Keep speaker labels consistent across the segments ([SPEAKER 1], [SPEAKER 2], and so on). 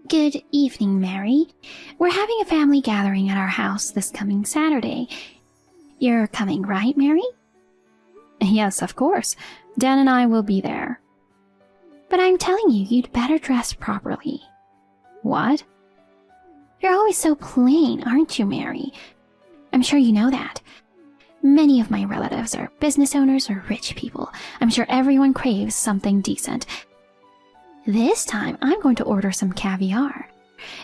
[SPEAKER 1] Good evening, Mary. We're having a family gathering at our house this coming Saturday. You're coming, right, Mary?
[SPEAKER 2] Yes, of course. Dan and I will be there.
[SPEAKER 1] But I'm telling you, you'd better dress properly.
[SPEAKER 2] What?
[SPEAKER 1] You're always so plain, aren't you, Mary? I'm sure you know that. Many of my relatives are business owners or rich people. I'm sure everyone craves something decent. This time, I'm going to order some caviar.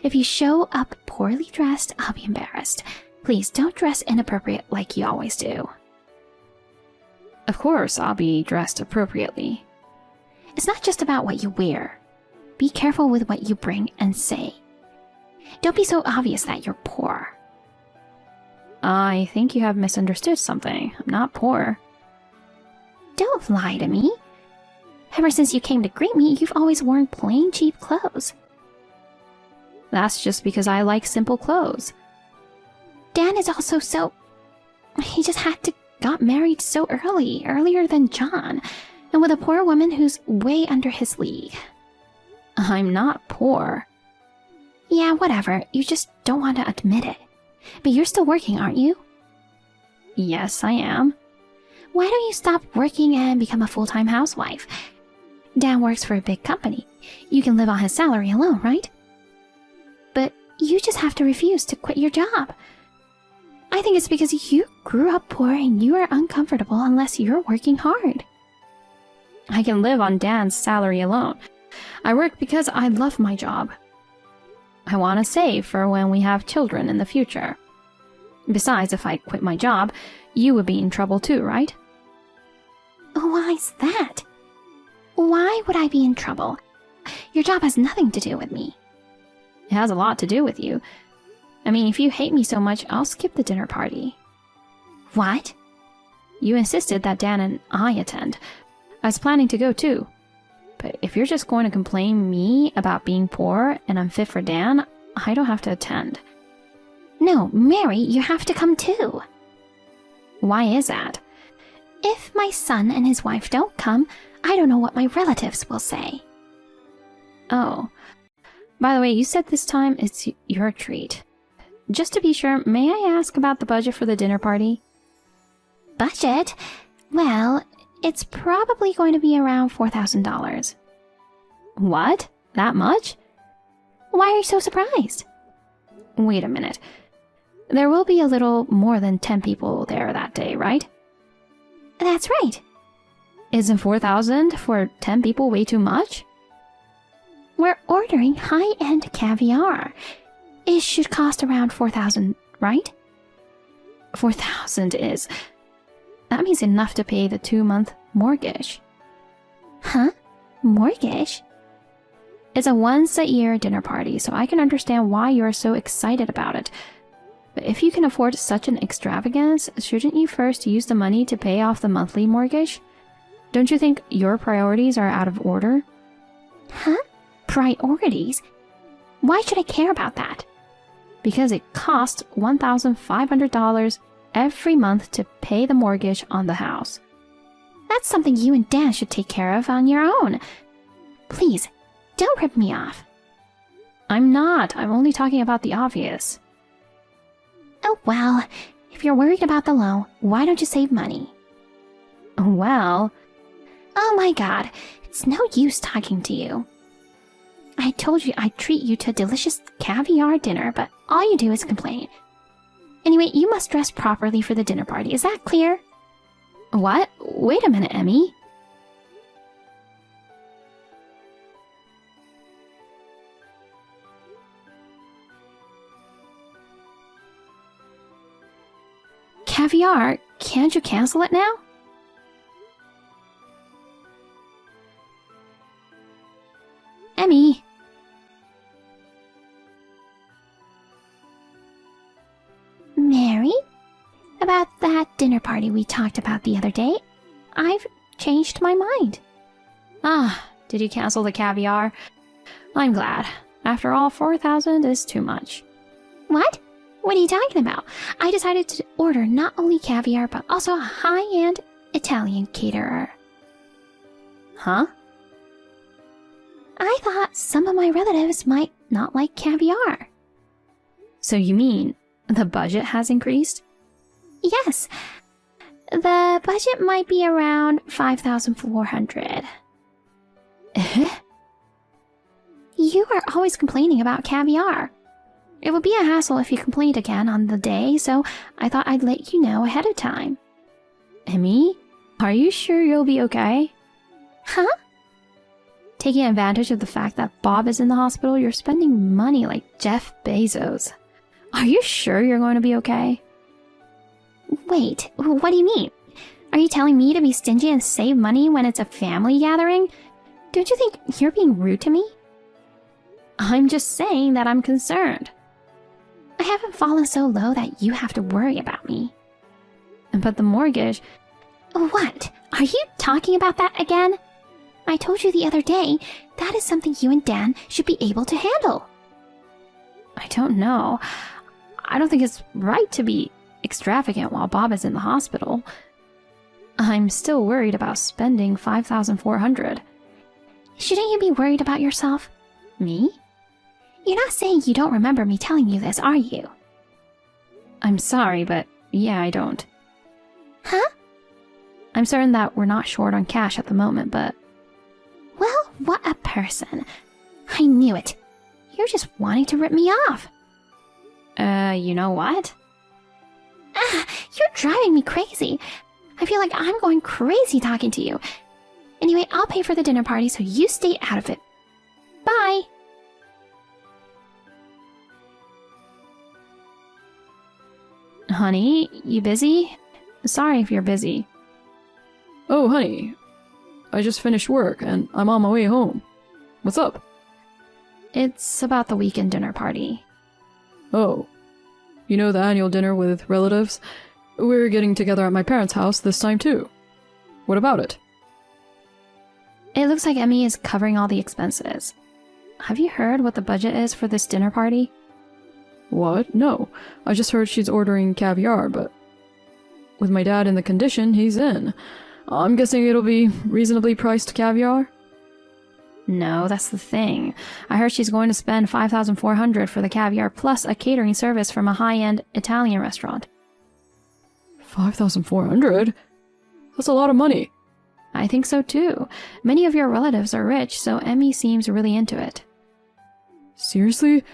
[SPEAKER 1] If you show up poorly dressed, I'll be embarrassed. Please don't dress inappropriate like you always do.
[SPEAKER 2] Of course, I'll be dressed appropriately.
[SPEAKER 1] It's not just about what you wear. Be careful with what you bring and say. Don't be so obvious that you're poor.
[SPEAKER 2] I think you have misunderstood something. I'm not poor.
[SPEAKER 1] Don't lie to me. Ever since you came to greet me, you've always worn plain, cheap clothes.
[SPEAKER 2] That's just because I like simple clothes.
[SPEAKER 1] Dan is also so... He just got married so earlier than John, and with a poor woman who's way under his league.
[SPEAKER 2] I'm not poor.
[SPEAKER 1] Yeah, whatever. You just don't want to admit it. But you're still working, aren't you?
[SPEAKER 2] Yes, I am.
[SPEAKER 1] Why don't you stop working and become a full-time housewife? Dan works for a big company. You can live on his salary alone, right? But you just have to refuse to quit your job. I think it's because you grew up poor and you are uncomfortable unless you're working hard.
[SPEAKER 2] I can live on Dan's salary alone. I work because I love my job. I want to save for when we have children in the future. Besides, if I quit my job, you would be in trouble too, right?
[SPEAKER 1] Why's that? Why would I be in trouble? Your job has nothing to do with me.
[SPEAKER 2] It has a lot to do with you. I mean, if you hate me so much, I'll skip the dinner party.
[SPEAKER 1] What?
[SPEAKER 2] You insisted that Dan and I attend. I was planning to go too. But if you're just going to complain me about being poor and unfit for Dan, I don't have to attend.
[SPEAKER 1] No, Mary, you have to come too.
[SPEAKER 2] Why is that?
[SPEAKER 1] If my son and his wife don't come, I don't know what my relatives will say.
[SPEAKER 2] Oh. By the way, you said this time it's your treat. Just to be sure, may I ask about the budget for the dinner party?
[SPEAKER 1] Budget? Well, it's probably going to be around $4,000.
[SPEAKER 2] What? That much?
[SPEAKER 1] Why are you so surprised?
[SPEAKER 2] Wait a minute. There will be a little more than 10 people there that day, right?
[SPEAKER 1] That's right.
[SPEAKER 2] Isn't 4,000 for 10 people way too much?
[SPEAKER 1] We're ordering high-end caviar. It should cost around 4,000, right?
[SPEAKER 2] 4,000 is... That means enough to pay the 2-month mortgage.
[SPEAKER 1] Huh? Mortgage?
[SPEAKER 2] It's a once-a-year dinner party, so I can understand why you're so excited about it. But if you can afford such an extravagance, shouldn't you first use the money to pay off the monthly mortgage? Don't you think your priorities are out of order?
[SPEAKER 1] Huh? Priorities? Why should I care about that?
[SPEAKER 2] Because it costs $1,500 every month to pay the mortgage on the house.
[SPEAKER 1] That's something you and Dan should take care of on your own. Please, don't rip me off.
[SPEAKER 2] I'm not. I'm only talking about the obvious.
[SPEAKER 1] Oh, well, if you're worried about the loan, why don't you save money?
[SPEAKER 2] Well...
[SPEAKER 1] Oh my god, it's no use talking to you. I told you I'd treat you to a delicious caviar dinner, but all you do is complain. Anyway, you must dress properly for the dinner party. Is that clear?
[SPEAKER 2] What? Wait a minute, Emmy.
[SPEAKER 1] Caviar? Can't you cancel it now? Emmy. Mary? About that dinner party we talked about the other day, I've changed my mind.
[SPEAKER 2] Ah, did you cancel the caviar? I'm glad. After all, 4,000 is too much.
[SPEAKER 1] What? What are you talking about? I decided to order not only caviar, but also a high-end Italian caterer.
[SPEAKER 2] Huh?
[SPEAKER 1] I thought some of my relatives might not like caviar.
[SPEAKER 2] So you mean the budget has increased?
[SPEAKER 1] Yes, the budget might be around 5,400.
[SPEAKER 2] Eh?
[SPEAKER 1] You are always complaining about caviar. It would be a hassle if you complained again on the day, so I thought I'd let you know ahead of time.
[SPEAKER 2] Emmy, are you sure you'll be okay?
[SPEAKER 1] Huh?
[SPEAKER 2] Taking advantage of the fact that Bob is in the hospital, you're spending money like Jeff Bezos. Are you sure you're going to be okay?
[SPEAKER 1] Wait, what do you mean? Are you telling me to be stingy and save money when it's a family gathering? Don't you think you're being rude to me?
[SPEAKER 2] I'm just saying that I'm concerned.
[SPEAKER 1] I haven't fallen so low that you have to worry about me.
[SPEAKER 2] But the mortgage...
[SPEAKER 1] What? Are you talking about that again? I told you the other day, that is something you and Dan should be able to handle.
[SPEAKER 2] I don't know. I don't think it's right to be extravagant while Bob is in the hospital. I'm still worried about spending 5,400.
[SPEAKER 1] Shouldn't you be worried about yourself?
[SPEAKER 2] Me?
[SPEAKER 1] You're not saying you don't remember me telling you this, are you?
[SPEAKER 2] I'm sorry, but yeah, I don't.
[SPEAKER 1] Huh?
[SPEAKER 2] I'm certain that we're not short on cash at the moment, but...
[SPEAKER 1] Well, what a person. I knew it. You're just wanting to rip me off.
[SPEAKER 2] You know what?
[SPEAKER 1] You're driving me crazy. I feel like I'm going crazy talking to you. Anyway, I'll pay for the dinner party, so you stay out of it. Bye.
[SPEAKER 2] Honey, you busy? Sorry if you're busy.
[SPEAKER 3] Oh, honey. I just finished work and I'm on my way home. What's up?
[SPEAKER 2] It's about the weekend dinner party.
[SPEAKER 3] Oh. You know the annual dinner with relatives? We're getting together at my parents' house this time too. What about it?
[SPEAKER 2] It looks like Emmy is covering all the expenses. Have you heard what the budget is for this dinner party?
[SPEAKER 3] What? No. I just heard she's ordering caviar, but... with my dad in the condition he's in, I'm guessing it'll be reasonably priced caviar?
[SPEAKER 2] No, that's the thing. I heard she's going to spend 5,400 for the caviar plus a catering service from a high-end Italian restaurant.
[SPEAKER 3] 5,400? That's a lot of money.
[SPEAKER 2] I think so too. Many of your relatives are rich, so Emmy seems really into it.
[SPEAKER 3] Seriously?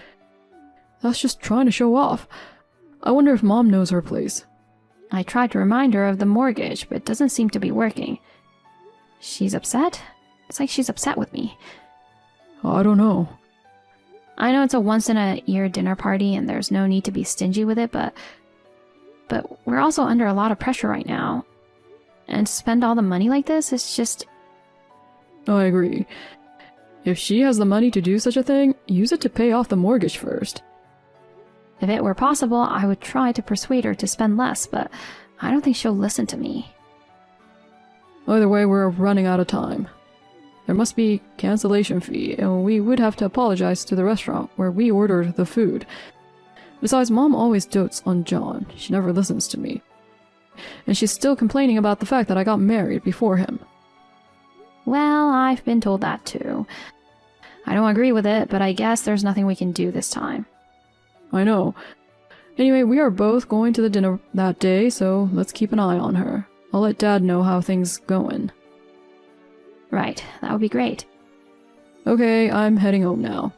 [SPEAKER 3] That's just trying to show off. I wonder if Mom knows her place.
[SPEAKER 2] I tried to remind her of the mortgage, but it doesn't seem to be working. She's upset? It's like she's upset with me.
[SPEAKER 3] I don't know.
[SPEAKER 2] I know it's a once-in-a-year dinner party and there's no need to be stingy with it, but we're also under a lot of pressure right now. And to spend all the money like this, it's just...
[SPEAKER 3] I agree. If she has the money to do such a thing, use it to pay off the mortgage first.
[SPEAKER 2] If it were possible, I would try to persuade her to spend less, but I don't think she'll listen to me.
[SPEAKER 3] Either way, we're running out of time. There must be cancellation fee, and we would have to apologize to the restaurant where we ordered the food. Besides, Mom always dotes on John. She never listens to me. And she's still complaining about the fact that I got married before him.
[SPEAKER 2] Well, I've been told that too. I don't agree with it, but I guess there's nothing we can do this time.
[SPEAKER 3] I know. Anyway, we are both going to the dinner that day, so let's keep an eye on her. I'll let Dad know how things going.
[SPEAKER 2] Right, that would be great.
[SPEAKER 3] Okay, I'm heading home now.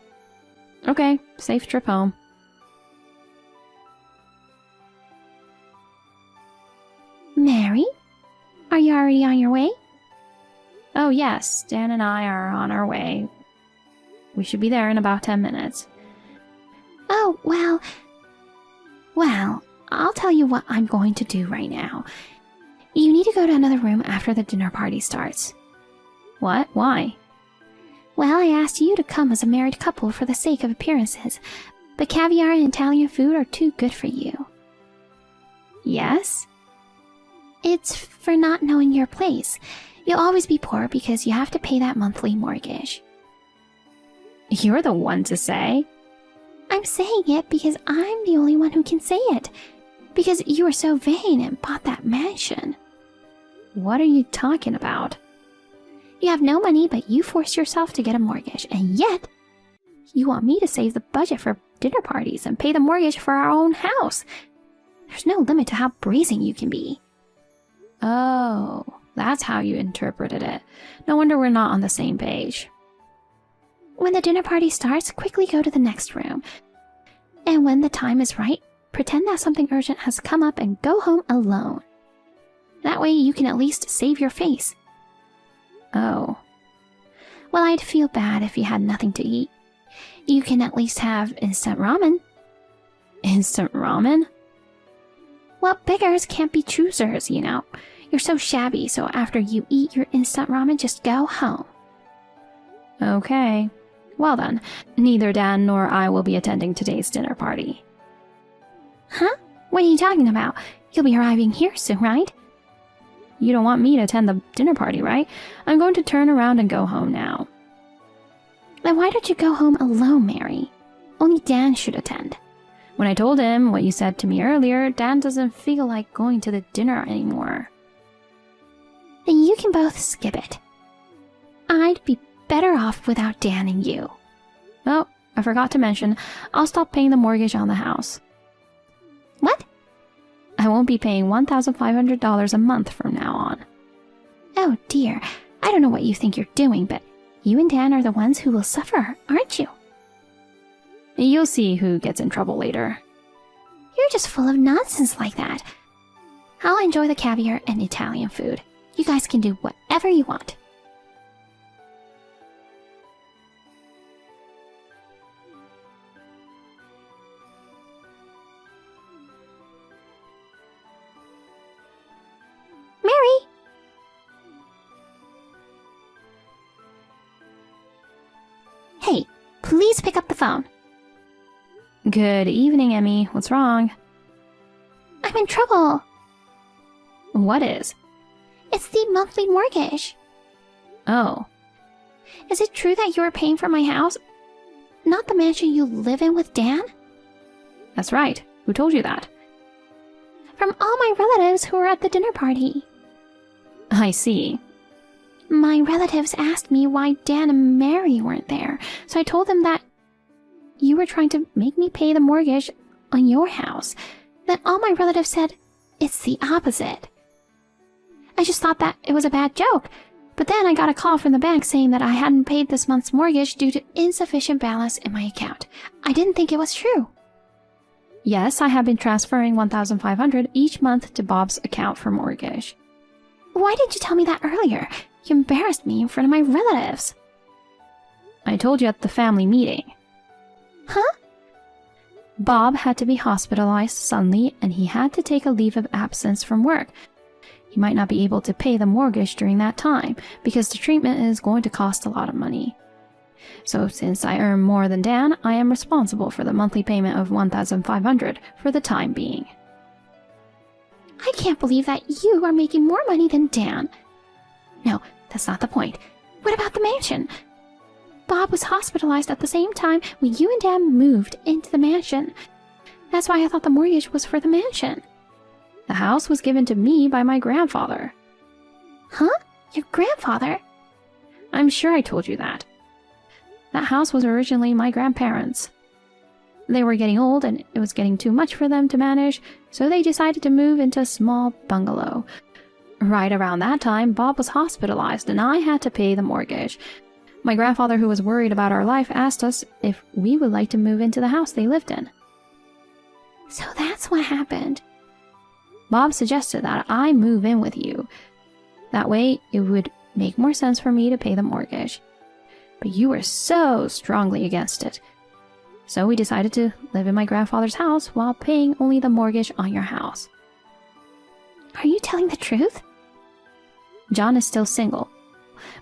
[SPEAKER 2] Okay, safe trip home.
[SPEAKER 1] Mary? Are you already on your way?
[SPEAKER 2] Oh yes, Dan and I are on our way. We should be there in about 10 minutes.
[SPEAKER 1] Oh, well, I'll tell you what I'm going to do right now. You need to go to another room after the dinner party starts.
[SPEAKER 2] What? Why?
[SPEAKER 1] Well, I asked you to come as a married couple for the sake of appearances, but caviar and Italian food are too good for you.
[SPEAKER 2] Yes?
[SPEAKER 1] It's for not knowing your place. You'll always be poor because you have to pay that monthly mortgage.
[SPEAKER 2] You're the one to say.
[SPEAKER 1] I'm saying it because I'm the only one who can say it. Because you were so vain and bought that mansion.
[SPEAKER 2] What are you talking about?
[SPEAKER 1] You have no money, but you forced yourself to get a mortgage, and yet you want me to save the budget for dinner parties and pay the mortgage for our own house. There's no limit to how brazen you can be.
[SPEAKER 2] Oh, that's how you interpreted it. No wonder we're not on the same page.
[SPEAKER 1] When the dinner party starts, quickly go to the next room. And when the time is right, pretend that something urgent has come up and go home alone. That way you can at least save your face.
[SPEAKER 2] Oh.
[SPEAKER 1] Well, I'd feel bad if you had nothing to eat. You can at least have instant ramen.
[SPEAKER 2] Instant ramen?
[SPEAKER 1] Well, beggars can't be choosers, you know. You're so shabby, so after you eat your instant ramen, just go home.
[SPEAKER 2] Okay. Well then, neither Dan nor I will be attending today's dinner party.
[SPEAKER 1] Huh? What are you talking about? You'll be arriving here soon, right?
[SPEAKER 2] You don't want me to attend the dinner party, right? I'm going to turn around and go home now.
[SPEAKER 1] Then why don't you go home alone, Mary? Only Dan should attend.
[SPEAKER 2] When I told him what you said to me earlier, Dan doesn't feel like going to the dinner anymore.
[SPEAKER 1] Then you can both skip it. I'd be better off without Dan and you.
[SPEAKER 2] Oh, I forgot to mention, I'll stop paying the mortgage on the house.
[SPEAKER 1] What?
[SPEAKER 2] I won't be paying $1,500 a month from now on.
[SPEAKER 1] Oh dear, I don't know what you think you're doing, but you and Dan are the ones who will suffer, aren't you?
[SPEAKER 2] You'll see who gets in trouble later.
[SPEAKER 1] You're just full of nonsense like that. I'll enjoy the caviar and Italian food. You guys can do whatever you want. Mary! Hey, please pick up the phone.
[SPEAKER 2] Good evening, Emmy. What's wrong?
[SPEAKER 1] I'm in trouble.
[SPEAKER 2] What is?
[SPEAKER 1] It's the monthly mortgage.
[SPEAKER 2] Oh.
[SPEAKER 1] Is it true that you're paying for my house? Not the mansion you live in with Dan?
[SPEAKER 2] That's right. Who told you that?
[SPEAKER 1] From all my relatives who were at the dinner party.
[SPEAKER 2] I see.
[SPEAKER 1] My relatives asked me why Dan and Mary weren't there, so I told them that you were trying to make me pay the mortgage on your house. Then all my relatives said, it's the opposite. I just thought that it was a bad joke, but then I got a call from the bank saying that I hadn't paid this month's mortgage due to insufficient balance in my account. I didn't think it was true.
[SPEAKER 2] Yes, I have been transferring $1,500 each month to Bob's account for mortgage.
[SPEAKER 1] Why didn't you tell me that earlier? You embarrassed me in front of my relatives.
[SPEAKER 2] I told you at the family meeting.
[SPEAKER 1] Huh?
[SPEAKER 2] Bob had to be hospitalized suddenly and he had to take a leave of absence from work. He might not be able to pay the mortgage during that time because the treatment is going to cost a lot of money. So since I earn more than Dan, I am responsible for the monthly payment of $1,500 for the time being.
[SPEAKER 1] I can't believe that you are making more money than Dan. No, that's not the point. What about the mansion? Bob was hospitalized at the same time when you and Dan moved into the mansion. That's why I thought the mortgage was for the mansion.
[SPEAKER 2] The house was given to me by my grandfather.
[SPEAKER 1] Huh? Your grandfather?
[SPEAKER 2] I'm sure I told you that. That house was originally my grandparents'. They were getting old and it was getting too much for them to manage, so they decided to move into a small bungalow. Right around that time, Bob was hospitalized and I had to pay the mortgage. My grandfather, who was worried about our life, asked us if we would like to move into the house they lived in.
[SPEAKER 1] So that's what happened.
[SPEAKER 2] Bob suggested that I move in with you. That way, it would make more sense for me to pay the mortgage. But you were so strongly against it. So we decided to live in my grandfather's house while paying only the mortgage on your house.
[SPEAKER 1] Are you telling the truth?
[SPEAKER 2] John is still single.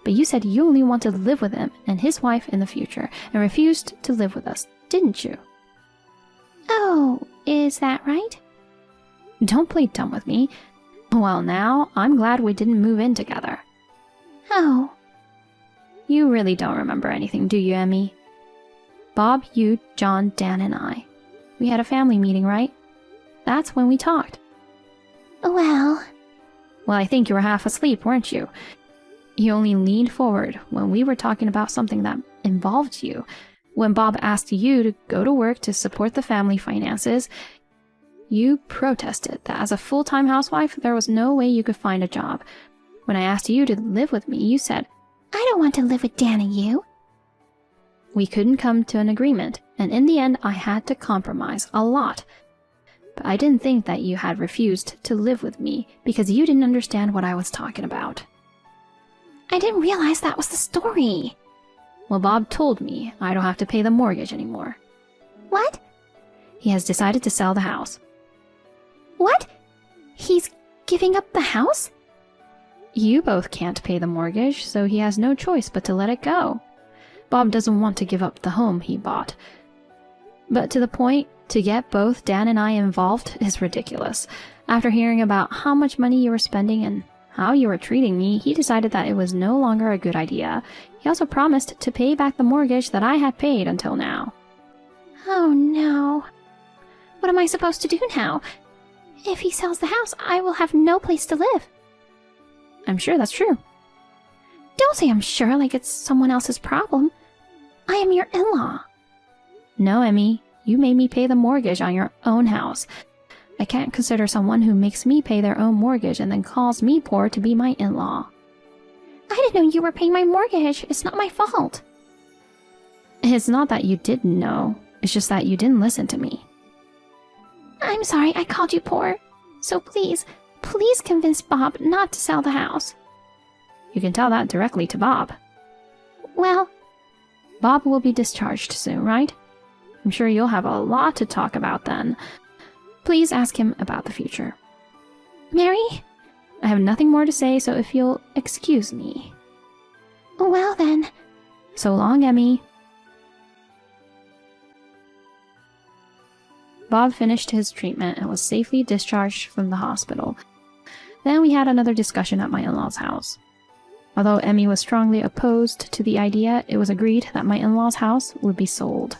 [SPEAKER 2] But you said you only want to live with him and his wife in the future and refused to live with us, didn't you?
[SPEAKER 1] Oh, is that right?
[SPEAKER 2] Don't play dumb with me. Well, now, I'm glad we didn't move in together.
[SPEAKER 1] Oh.
[SPEAKER 2] You really don't remember anything, do you, Emmy? Bob, you, John, Dan, and I. We had a family meeting, right? That's when we talked.
[SPEAKER 1] Well,
[SPEAKER 2] I think you were half asleep, weren't you? You only leaned forward when we were talking about something that involved you. When Bob asked you to go to work to support the family finances, you protested that as a full-time housewife, there was no way you could find a job. When I asked you to live with me, you said,
[SPEAKER 1] I don't want to live with Dan and you.
[SPEAKER 2] we couldn't come to an agreement, and in the end, I had to compromise a lot. But I didn't think that you had refused to live with me because you didn't understand what I was talking about.
[SPEAKER 1] I didn't realize that was the story.
[SPEAKER 2] Well, Bob told me I don't have to pay the mortgage anymore.
[SPEAKER 1] What?
[SPEAKER 2] He has decided to sell the house.
[SPEAKER 1] What? He's giving up the house?
[SPEAKER 2] You both can't pay the mortgage, so he has no choice but to let it go. Bob doesn't want to give up the home he bought. But to the point, to get both Dan and I involved is ridiculous. After hearing about how much money you were spending and how you were treating me, he decided that it was no longer a good idea. He also promised to pay back the mortgage that I had paid until now.
[SPEAKER 1] Oh no. What am I supposed to do now? If he sells the house, I will have no place to live.
[SPEAKER 2] I'm sure that's true.
[SPEAKER 1] Don't say I'm sure like it's someone else's problem. I am your in-law.
[SPEAKER 2] No, Emmy, you made me pay the mortgage on your own house. I can't consider someone who makes me pay their own mortgage and then calls me poor to be my in-law.
[SPEAKER 1] I didn't know you were paying my mortgage. It's not my fault.
[SPEAKER 2] It's not that you didn't know. It's just that you didn't listen to me.
[SPEAKER 1] I'm sorry I called you poor. So please convince Bob not to sell the house.
[SPEAKER 2] You can tell that directly to Bob.
[SPEAKER 1] Well,
[SPEAKER 2] Bob will be discharged soon, right? I'm sure you'll have a lot to talk about then. Please ask him about the future.
[SPEAKER 1] Mary?
[SPEAKER 2] I have nothing more to say, so if you'll excuse me.
[SPEAKER 1] Well then.
[SPEAKER 2] So long, Emmy. Bob finished his treatment and was safely discharged from the hospital. Then we had another discussion at my in-laws' house. Although Emmy was strongly opposed to the idea, it was agreed that my in-laws' house would be sold.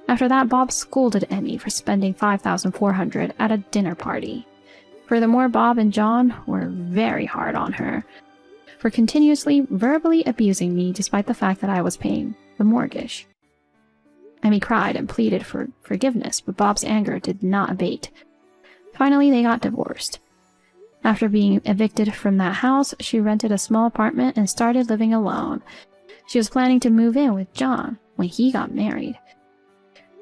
[SPEAKER 2] After that, Bob scolded Emmy for spending $5,400 at a dinner party. Furthermore, Bob and John were very hard on her for continuously verbally abusing me despite the fact that I was paying the mortgage. Emmy cried and pleaded for forgiveness, but Bob's anger did not abate. Finally, they got divorced. After being evicted from that house, she rented a small apartment and started living alone. She was planning to move in with John when he got married.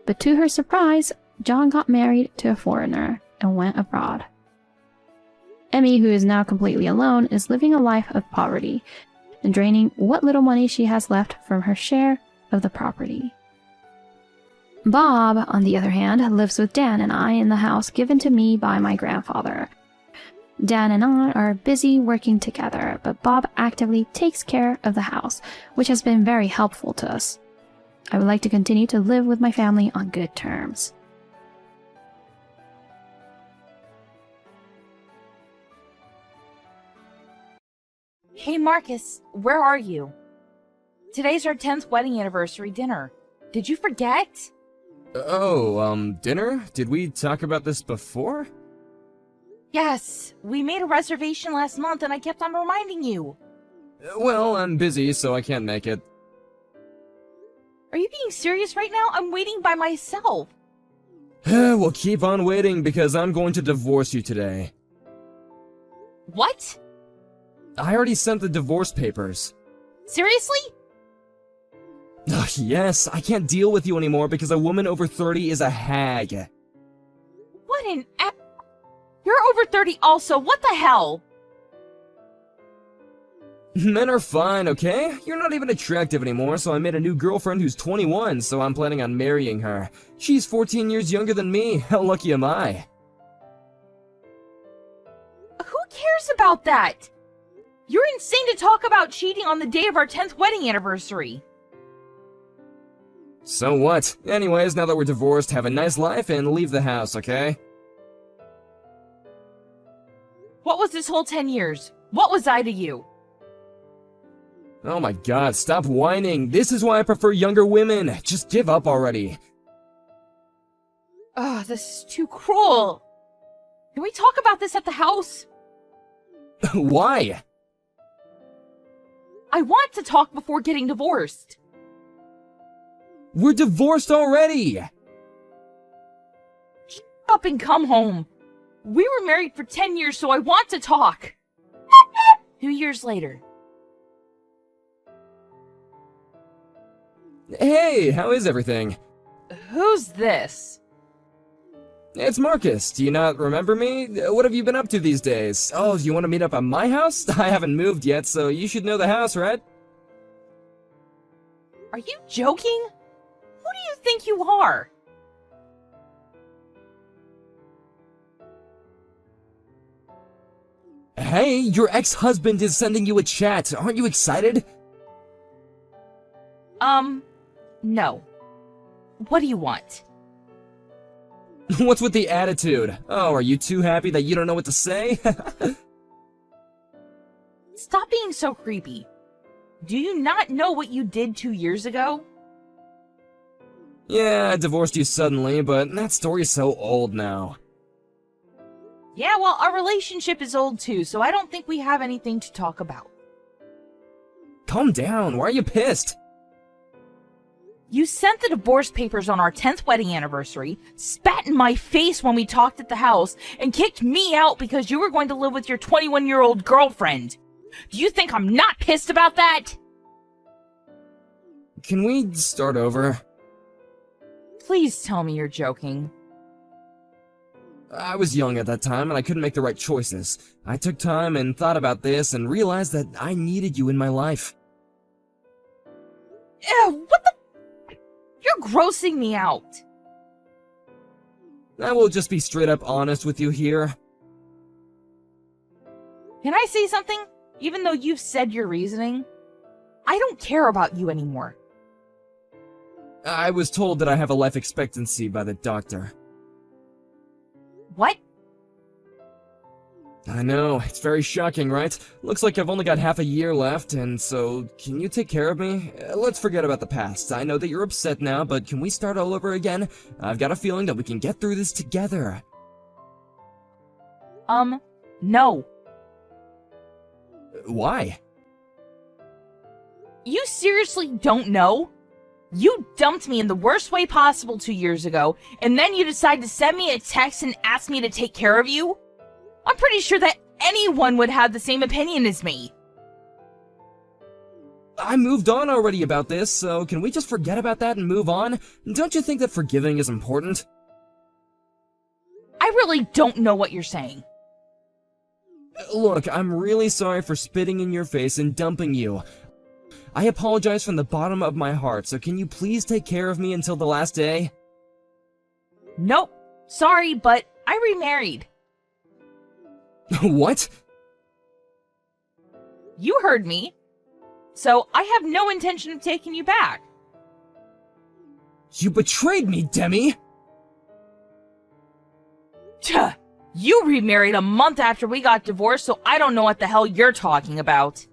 [SPEAKER 2] But to her surprise, John got married to a foreigner and went abroad. Emmy, who is now completely alone, is living a life of poverty and draining what little money she has left from her share of the property. Bob, on the other hand, lives with Dan and I in the house given to me by my grandfather. Dan and I are busy working together, but Bob actively takes care of the house, which has been very helpful to us. I would like to continue to live with my family on good terms.
[SPEAKER 4] Hey Marcus, where are you? Today's our 10th wedding anniversary dinner. Did you forget?
[SPEAKER 5] Dinner? Did we talk about this before?
[SPEAKER 4] Yes, we made a reservation last month and I kept on reminding you.
[SPEAKER 5] Well, I'm busy, so I can't make it.
[SPEAKER 4] Are you being serious right now? I'm waiting by myself.
[SPEAKER 5] We'll keep on waiting because I'm going to divorce you today.
[SPEAKER 4] What?
[SPEAKER 5] I already sent the divorce papers.
[SPEAKER 4] Seriously?
[SPEAKER 5] Ugh, yes, I can't deal with you anymore because a woman over 30 is a hag.
[SPEAKER 4] What an a- You're over 30 also, what the hell?
[SPEAKER 5] Men are fine, okay? You're not even attractive anymore, so I made a new girlfriend who's 21, so I'm planning on marrying her. She's 14 years younger than me. How lucky am I?
[SPEAKER 4] Who cares about that? You're insane to talk about cheating on the day of our 10th wedding anniversary.
[SPEAKER 5] So what? Anyways, now that we're divorced, have a nice life and leave the house, okay?
[SPEAKER 4] What was this whole 10 years? What was I to you?
[SPEAKER 5] Oh my god, stop whining. This is why I prefer younger women. Just give up already.
[SPEAKER 4] Ugh, this is too cruel. Can we talk about this at the house?
[SPEAKER 5] Why?
[SPEAKER 4] I want to talk before getting divorced.
[SPEAKER 5] We're divorced already!
[SPEAKER 4] Shut up and come home. We were married for 10 years, so I want to talk. 2 years later.
[SPEAKER 5] Hey, how is everything?
[SPEAKER 4] Who's this?
[SPEAKER 5] It's Marcus. Do you not remember me? What have you been up to these days? Oh, you want to meet up at my house? I haven't moved yet, so you should know the house, right?
[SPEAKER 4] Are you joking? Who do you think you are?
[SPEAKER 5] Hey, your ex-husband is sending you a chat. Aren't you excited?
[SPEAKER 4] No. What do you want?
[SPEAKER 5] What's with the attitude? Oh, are you too happy that you don't know what to say?
[SPEAKER 4] Stop being so creepy. Do you not know what you did 2 years ago?
[SPEAKER 5] Yeah, I divorced you suddenly, but that story's so old now.
[SPEAKER 4] Yeah, well, our relationship is old too, so I don't think we have anything to talk about.
[SPEAKER 5] Calm down, why are you pissed?
[SPEAKER 4] You sent the divorce papers on our 10th wedding anniversary, spat in my face when we talked at the house, and kicked me out because you were going to live with your 21-year-old girlfriend. Do you think I'm not pissed about that?
[SPEAKER 5] Can we start over?
[SPEAKER 4] Please tell me you're joking.
[SPEAKER 5] I was young at that time and I couldn't make the right choices. I took time and thought about this and realized that I needed you in my life.
[SPEAKER 4] Ew, what the? You're grossing me out.
[SPEAKER 5] I will just be straight up honest with you here.
[SPEAKER 4] Can I say something? Even though you've said your reasoning, I don't care about you anymore.
[SPEAKER 5] I was told that I have a life expectancy by the doctor.
[SPEAKER 4] What?
[SPEAKER 5] I know, it's very shocking, right? Looks like I've only got half a year left, and so, can you take care of me? Let's forget about the past. I know that you're upset now, but can we start all over again? I've got a feeling that we can get through this together.
[SPEAKER 4] No.
[SPEAKER 5] Why?
[SPEAKER 4] You seriously don't know? You dumped me in the worst way possible 2 years ago, and then you decide to send me a text and ask me to take care of you? I'm pretty sure that anyone would have the same opinion as me.
[SPEAKER 5] I moved on already about this, so can we just forget about that and move on? Don't you think that forgiving is important?
[SPEAKER 4] I really don't know what you're saying.
[SPEAKER 5] Look, I'm really sorry for spitting in your face and dumping you. I apologize from the bottom of my heart, so can you please take care of me until the last day?
[SPEAKER 4] Nope. Sorry, but I remarried.
[SPEAKER 5] What?
[SPEAKER 4] You heard me. So I have no intention of taking you back.
[SPEAKER 5] You betrayed me, Demi!
[SPEAKER 4] Tuh. You remarried a month after we got divorced, so I don't know what the hell you're talking about.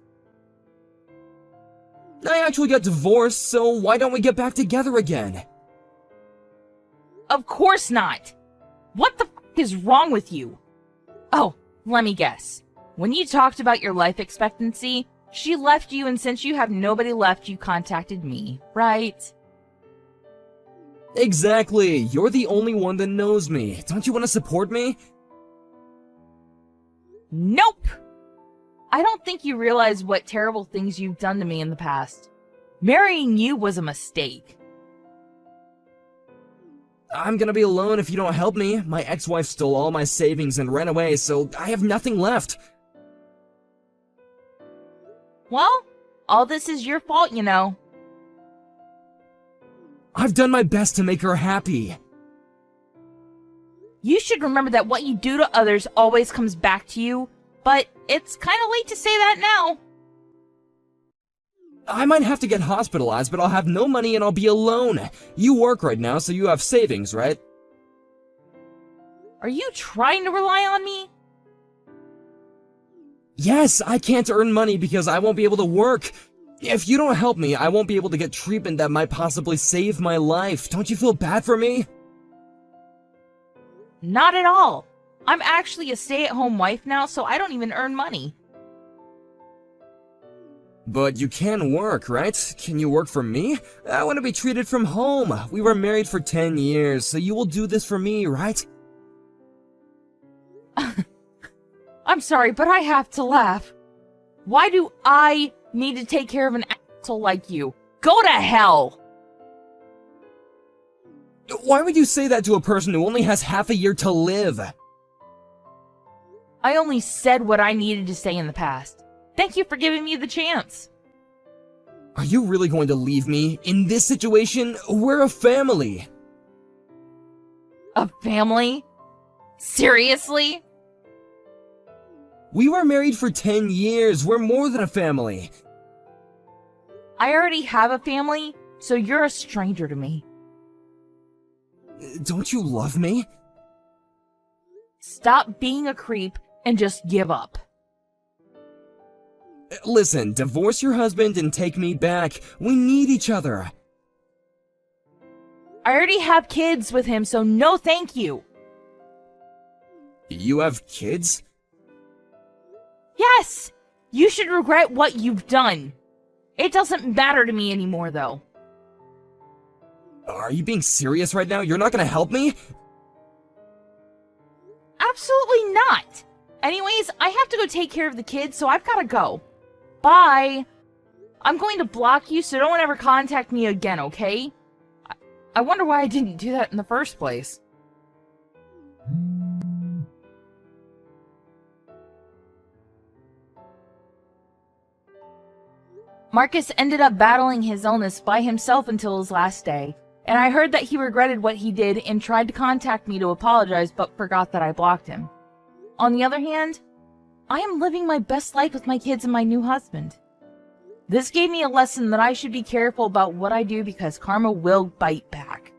[SPEAKER 5] I actually got divorced, so why don't we get back together again?
[SPEAKER 4] Of course not. What the f*** is wrong with you? Oh, let me guess. When you talked about your life expectancy, she left you, and since you have nobody left, you contacted me, right?
[SPEAKER 5] Exactly. You're the only one that knows me. Don't you want to support me?
[SPEAKER 4] Nope! I don't think you realize what terrible things you've done to me in the past. Marrying you was a mistake.
[SPEAKER 5] I'm gonna be alone if you don't help me. My ex-wife stole all my savings and ran away, so I have nothing left.
[SPEAKER 4] Well, all this is your fault, you know.
[SPEAKER 5] I've done my best to make her happy.
[SPEAKER 4] You should remember that what you do to others always comes back to you, but it's kind of late to say that now.
[SPEAKER 5] I might have to get hospitalized, but I'll have no money and I'll be alone. You work right now, so you have savings, right?
[SPEAKER 4] Are you trying to rely on me?
[SPEAKER 5] Yes, I can't earn money because I won't be able to work. If you don't help me, I won't be able to get treatment that might possibly save my life. Don't you feel bad for me?
[SPEAKER 4] Not at all. I'm actually a stay-at-home wife now, so I don't even earn money.
[SPEAKER 5] But you can work, right? Can you work for me? I want to be treated from home. We were married for 10 years, so you will do this for me, right?
[SPEAKER 4] I'm sorry, but I have to laugh. Why do I need to take care of an asshole like you? Go to hell!
[SPEAKER 5] Why would you say that to a person who only has half a year to live?
[SPEAKER 4] I only said what I needed to say in the past. Thank you for giving me the chance.
[SPEAKER 5] Are you really going to leave me? In this situation, we're a family.
[SPEAKER 4] A family? Seriously?
[SPEAKER 5] We were married for 10 years. We're more than a family.
[SPEAKER 4] I already have a family, so you're a stranger to me.
[SPEAKER 5] Don't you love me?
[SPEAKER 4] Stop being a creep and just give up.
[SPEAKER 5] Listen, divorce your husband and take me back. We need each other.
[SPEAKER 4] I already have kids with him, so no thank you.
[SPEAKER 5] You have kids?
[SPEAKER 4] Yes! You should regret what you've done. It doesn't matter to me anymore, though.
[SPEAKER 5] Are you being serious right now? You're not gonna help me?
[SPEAKER 4] Absolutely not! Anyways, I have to go take care of the kids, so I've gotta go. Bye! I'm going to block you, so don't ever contact me again, okay? I wonder why I didn't do that in the first place. Marcus ended up battling his illness by himself until his last day, and I heard that he regretted what he did and tried to contact me to apologize but forgot that I blocked him. On the other hand, I am living my best life with my kids and my new husband. This gave me a lesson that I should be careful about what I do because karma will bite back.